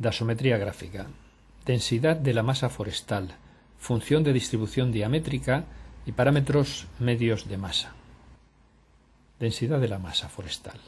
Dasometría gráfica. Densidad de la masa forestal, función de distribución diamétrica y parámetros medios de masa. Densidad de la masa forestal.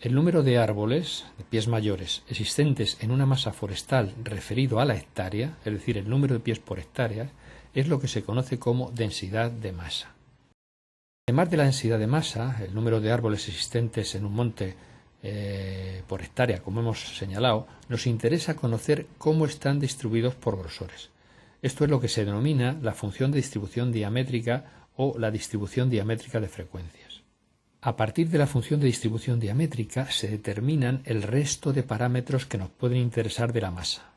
El número de árboles, de pies mayores, existentes en una masa forestal referido a la hectárea, es decir, el número de pies por hectárea, es lo que se conoce como densidad de masa. Además de la densidad de masa, el número de árboles existentes en un monte por hectárea, como hemos señalado, nos interesa conocer cómo están distribuidos por grosores. Esto es lo que se denomina la función de distribución diamétrica o la distribución diamétrica de frecuencias. A partir de la función de distribución diamétrica se determinan el resto de parámetros que nos pueden interesar de la masa,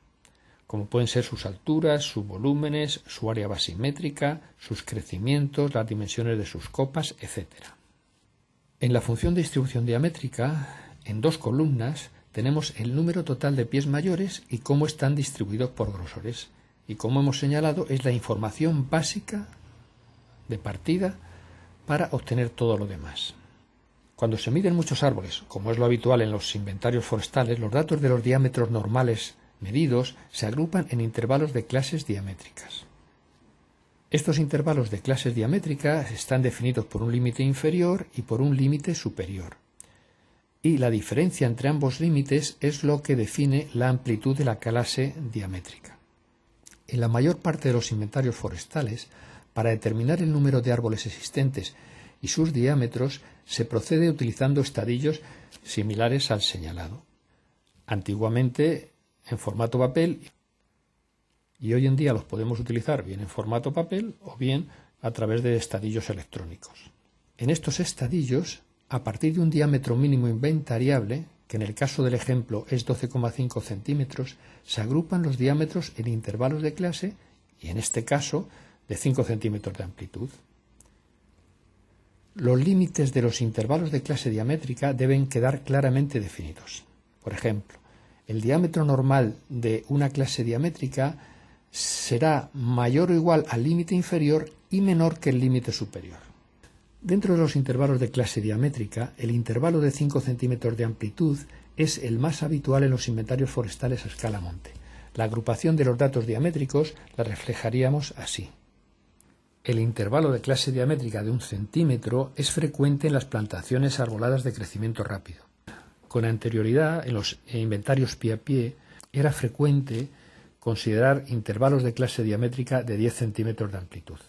como pueden ser sus alturas, sus volúmenes, su área basimétrica, sus crecimientos, las dimensiones de sus copas, etc. En la función de distribución diamétrica, en dos columnas, tenemos el número total de pies mayores y cómo están distribuidos por grosores. Y como hemos señalado, es la información básica de partida para obtener todo lo demás. Cuando se miden muchos árboles, como es lo habitual en los inventarios forestales, los datos de los diámetros normales medidos se agrupan en intervalos de clases diamétricas. Estos intervalos de clases diamétricas están definidos por un límite inferior y por un límite superior. Y la diferencia entre ambos límites es lo que define la amplitud de la clase diamétrica. En la mayor parte de los inventarios forestales, para determinar el número de árboles existentes y sus diámetros, se procede utilizando estadillos similares al señalado. Antiguamente en formato papel, y hoy en día los podemos utilizar bien en formato papel o bien a través de estadillos electrónicos. En estos estadillos, a partir de un diámetro mínimo inventariable, que en el caso del ejemplo es 12,5 centímetros, se agrupan los diámetros en intervalos de clase y en este caso de 5 centímetros de amplitud. Los límites de los intervalos de clase diamétrica deben quedar claramente definidos. Por ejemplo, el diámetro normal de una clase diamétrica será mayor o igual al límite inferior y menor que el límite superior. Dentro de los intervalos de clase diamétrica, el intervalo de 5 centímetros de amplitud es el más habitual en los inventarios forestales a escala monte. La agrupación de los datos diamétricos la reflejaríamos así. El intervalo de clase diamétrica de 1 centímetro es frecuente en las plantaciones arboladas de crecimiento rápido. Con anterioridad, en los inventarios pie a pie, era frecuente considerar intervalos de clase diamétrica de 10 centímetros de amplitud.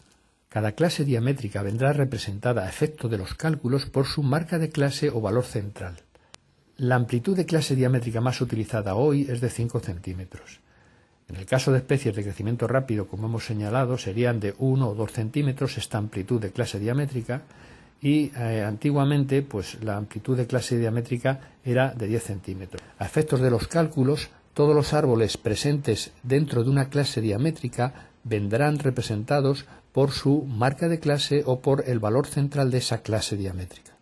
Cada clase diamétrica vendrá representada a efecto de los cálculos por su marca de clase o valor central. La amplitud de clase diamétrica más utilizada hoy es de 5 centímetros. En el caso de especies de crecimiento rápido, como hemos señalado, serían de 1 o 2 centímetros esta amplitud de clase diamétrica y antiguamente pues la amplitud de clase diamétrica era de 10 centímetros. A efectos de los cálculos, todos los árboles presentes dentro de una clase diamétrica vendrán representados por su marca de clase o por el valor central de esa clase diamétrica.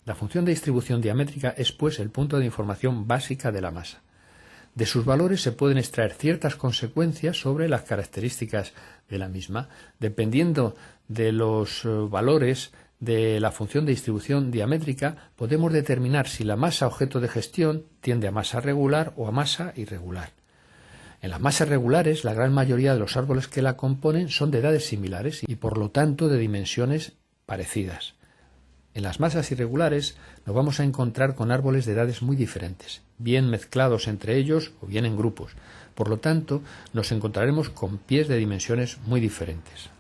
La función de distribución diamétrica es, pues, el punto de información básica de la masa. De sus valores se pueden extraer ciertas consecuencias sobre las características de la misma. Dependiendo de los valores de la función de distribución diamétrica, podemos determinar si la masa objeto de gestión tiende a masa regular o a masa irregular. En las masas regulares, la gran mayoría de los árboles que la componen son de edades similares y, por lo tanto, de dimensiones parecidas. En las masas irregulares nos vamos a encontrar con árboles de edades muy diferentes, bien mezclados entre ellos o bien en grupos. Por lo tanto, nos encontraremos con pies de dimensiones muy diferentes.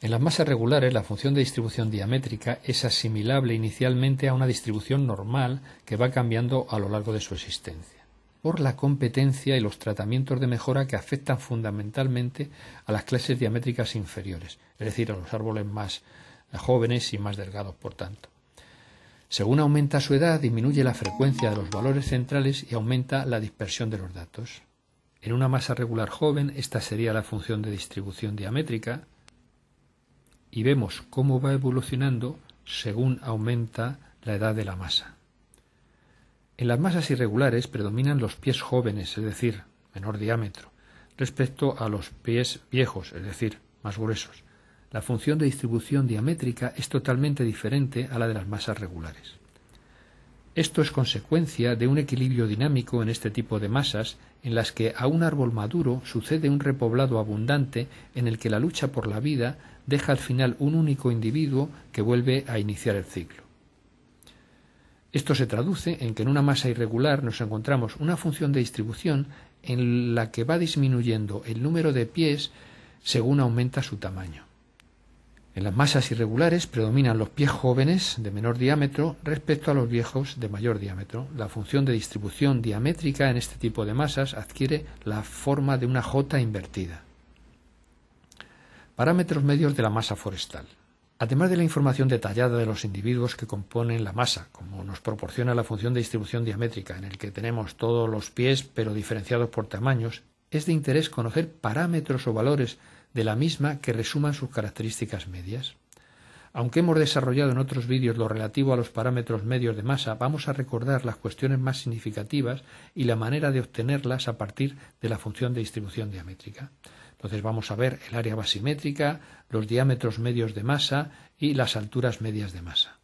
En las masas regulares, la función de distribución diamétrica es asimilable inicialmente a una distribución normal que va cambiando a lo largo de su existencia, por la competencia y los tratamientos de mejora que afectan fundamentalmente a las clases diamétricas inferiores, es decir, a los árboles más jóvenes y más delgados, por tanto. Según aumenta su edad, disminuye la frecuencia de los valores centrales y aumenta la dispersión de los datos. En una masa regular joven, esta sería la función de distribución diamétrica, y vemos cómo va evolucionando según aumenta la edad de la masa. En las masas irregulares predominan los pies jóvenes, es decir, menor diámetro, respecto a los pies viejos, es decir, más gruesos. La función de distribución diamétrica es totalmente diferente a la de las masas regulares. Esto es consecuencia de un equilibrio dinámico en este tipo de masas, en las que a un árbol maduro sucede un repoblado abundante en el que la lucha por la vida deja al final un único individuo que vuelve a iniciar el ciclo. Esto se traduce en que en una masa irregular nos encontramos una función de distribución en la que va disminuyendo el número de pies según aumenta su tamaño. En las masas irregulares predominan los pies jóvenes de menor diámetro respecto a los viejos de mayor diámetro. La función de distribución diamétrica en este tipo de masas adquiere la forma de una J invertida. Parámetros medios de la masa forestal. Además de la información detallada de los individuos que componen la masa, como nos proporciona la función de distribución diamétrica, en el que tenemos todos los pies pero diferenciados por tamaños, es de interés conocer parámetros o valores de la misma que resuman sus características medias. Aunque hemos desarrollado en otros vídeos lo relativo a los parámetros medios de masa, vamos a recordar las cuestiones más significativas y la manera de obtenerlas a partir de la función de distribución diamétrica. Entonces vamos a ver el área basimétrica, los diámetros medios de masa y las alturas medias de masa.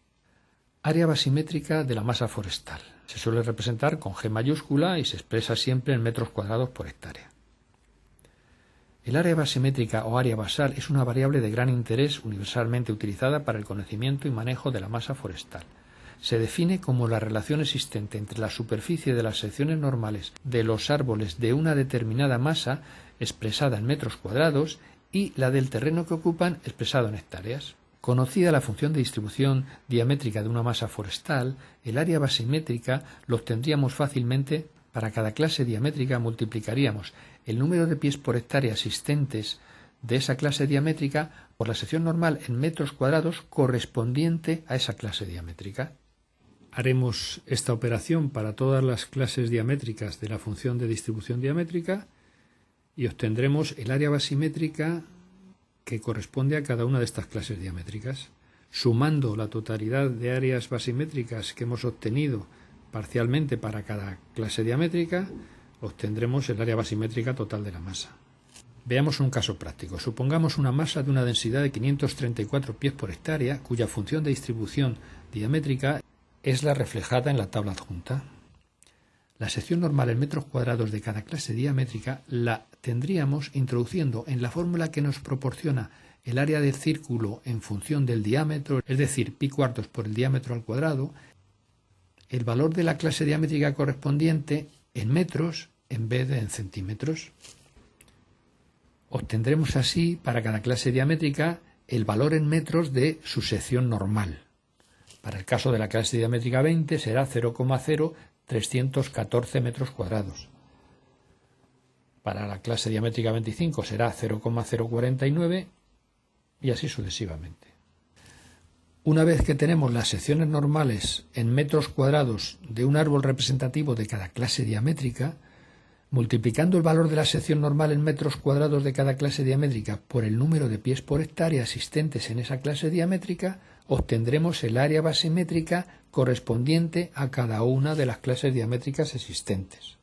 Área basimétrica de la masa forestal. Se suele representar con G mayúscula y se expresa siempre en metros cuadrados por hectárea. El área basimétrica o área basal es una variable de gran interés universalmente utilizada para el conocimiento y manejo de la masa forestal. Se define como la relación existente entre la superficie de las secciones normales de los árboles de una determinada masa expresada en metros cuadrados y la del terreno que ocupan expresado en hectáreas. Conocida la función de distribución diamétrica de una masa forestal, el área basimétrica lo obtendríamos fácilmente. Para cada clase diamétrica multiplicaríamos el número de pies por hectárea existentes de esa clase diamétrica por la sección normal en metros cuadrados correspondiente a esa clase diamétrica. Haremos esta operación para todas las clases diamétricas de la función de distribución diamétrica y obtendremos el área basimétrica que corresponde a cada una de estas clases diamétricas. Sumando la totalidad de áreas basimétricas que hemos obtenido parcialmente para cada clase diamétrica, obtendremos el área basimétrica total de la masa. Veamos un caso práctico. Supongamos una masa de una densidad de 534 pies por hectárea, cuya función de distribución diamétrica es la reflejada en la tabla adjunta. La sección normal en metros cuadrados de cada clase diamétrica la tendríamos introduciendo en la fórmula que nos proporciona el área del círculo en función del diámetro, es decir, pi cuartos por el diámetro al cuadrado, el valor de la clase diamétrica correspondiente en metros en vez de en centímetros. Obtendremos así para cada clase diamétrica el valor en metros de su sección normal. Para el caso de la clase diamétrica 20 será 0,0314 metros cuadrados. Para la clase diamétrica 25 será 0,049 y así sucesivamente. Una vez que tenemos las secciones normales en metros cuadrados de un árbol representativo de cada clase diamétrica, multiplicando el valor de la sección normal en metros cuadrados de cada clase diamétrica por el número de pies por hectárea existentes en esa clase diamétrica, obtendremos el área basimétrica correspondiente a cada una de las clases diamétricas existentes.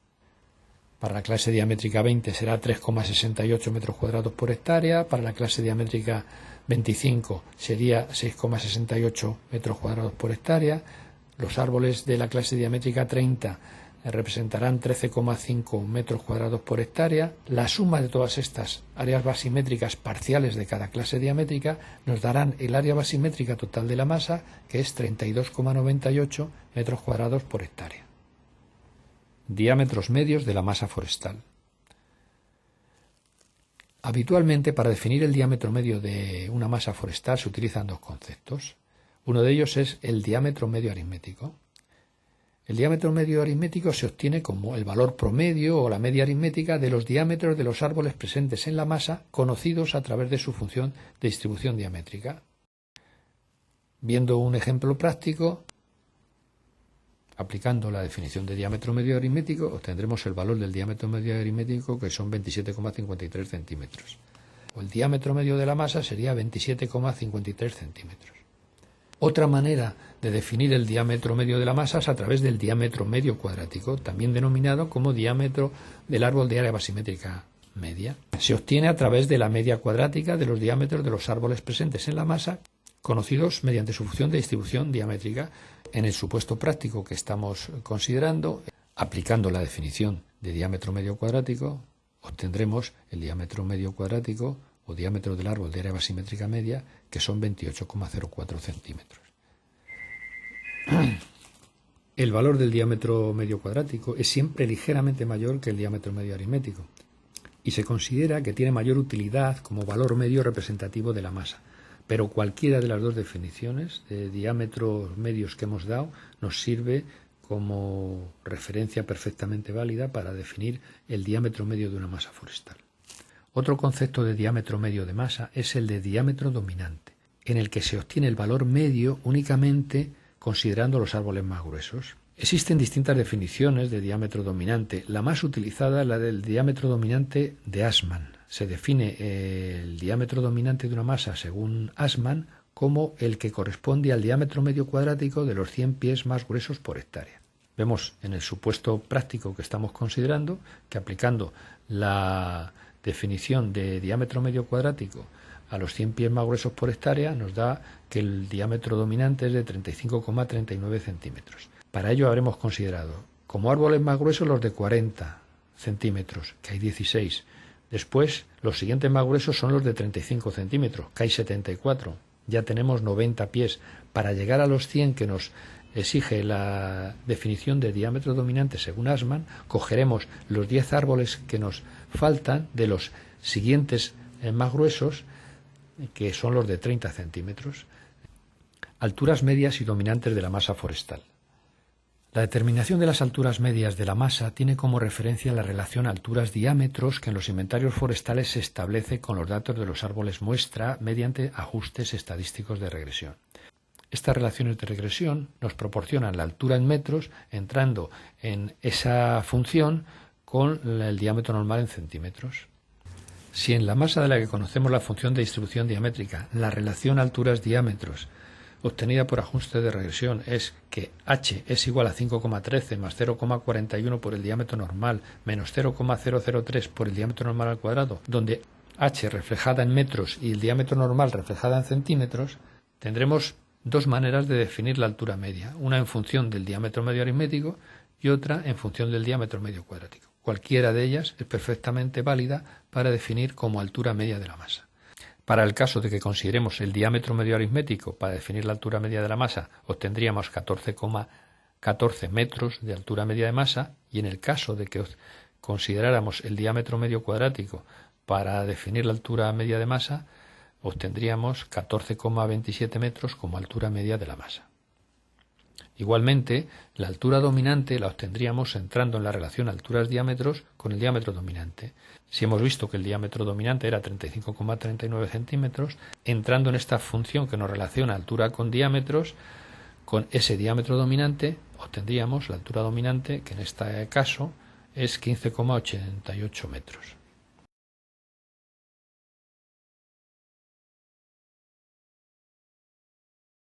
Para la clase diamétrica 20 será 3,68 metros cuadrados por hectárea, para la clase diamétrica 25 sería 6,68 metros cuadrados por hectárea, los árboles de la clase diamétrica 30 representarán 13,5 metros cuadrados por hectárea. La suma de todas estas áreas basimétricas parciales de cada clase diamétrica nos darán el área basimétrica total de la masa, que es 32,98 metros cuadrados por hectárea. Diámetros medios de la masa forestal. Habitualmente, para definir el diámetro medio de una masa forestal se utilizan dos conceptos. Uno de ellos es el diámetro medio aritmético. El diámetro medio aritmético se obtiene como el valor promedio o la media aritmética de los diámetros de los árboles presentes en la masa, conocidos a través de su función de distribución diamétrica. Viendo un ejemplo práctico, aplicando la definición de diámetro medio aritmético, obtendremos el valor del diámetro medio aritmético, que son 27,53 centímetros. O el diámetro medio de la masa sería 27,53 centímetros. Otra manera de definir el diámetro medio de la masa es a través del diámetro medio cuadrático, también denominado como diámetro del árbol de área basimétrica media. Se obtiene a través de la media cuadrática de los diámetros de los árboles presentes en la masa, conocidos mediante su función de distribución diamétrica, En el supuesto práctico que estamos considerando, aplicando la definición de diámetro medio cuadrático, obtendremos el diámetro medio cuadrático o diámetro del árbol de área basimétrica media, que son 28,04 centímetros. El valor del diámetro medio cuadrático es siempre ligeramente mayor que el diámetro medio aritmético y se considera que tiene mayor utilidad como valor medio representativo de la masa. Pero cualquiera de las dos definiciones de diámetros medios que hemos dado nos sirve como referencia perfectamente válida para definir el diámetro medio de una masa forestal. Otro concepto de diámetro medio de masa es el de diámetro dominante, en el que se obtiene el valor medio únicamente considerando los árboles más gruesos. Existen distintas definiciones de diámetro dominante. La más utilizada es la del diámetro dominante de Assmann. Se define el diámetro dominante de una masa, según Assmann, como el que corresponde al diámetro medio cuadrático de los 100 pies más gruesos por hectárea. Vemos en el supuesto práctico que estamos considerando que aplicando la definición de diámetro medio cuadrático a los 100 pies más gruesos por hectárea nos da que el diámetro dominante es de 35,39 centímetros. Para ello habremos considerado como árboles más gruesos los de 40 centímetros, que hay 16. Después, los siguientes más gruesos son los de 35 centímetros, que hay 74. Ya tenemos 90 pies. Para llegar a los 100 que nos exige la definición de diámetro dominante según Assmann, cogeremos los 10 árboles que nos faltan de los siguientes más gruesos, que son los de 30 centímetros. Alturas medias y dominantes de la masa forestal. La determinación de las alturas medias de la masa tiene como referencia la relación alturas-diámetros que en los inventarios forestales se establece con los datos de los árboles muestra mediante ajustes estadísticos de regresión. Estas relaciones de regresión nos proporcionan la altura en metros entrando en esa función con el diámetro normal en centímetros. Si en la masa de la que conocemos la función de distribución diamétrica, la relación alturas-diámetros obtenida por ajuste de regresión es que h es igual a 5,13 más 0,41 por el diámetro normal menos 0,003 por el diámetro normal al cuadrado, donde h reflejada en metros y el diámetro normal reflejada en centímetros, tendremos dos maneras de definir la altura media, una en función del diámetro medio aritmético y otra en función del diámetro medio cuadrático. Cualquiera de ellas es perfectamente válida para definir como altura media de la masa. Para el caso de que consideremos el diámetro medio aritmético para definir la altura media de la masa, obtendríamos 14,14 metros de altura media de masa, y en el caso de que consideráramos el diámetro medio cuadrático para definir la altura media de masa, obtendríamos 14,27 metros como altura media de la masa. Igualmente, la altura dominante la obtendríamos entrando en la relación alturas-diámetros con el diámetro dominante. Si hemos visto que el diámetro dominante era 35,39 centímetros, entrando en esta función que nos relaciona altura con diámetros, con ese diámetro dominante obtendríamos la altura dominante, que en este caso es 15,88 metros.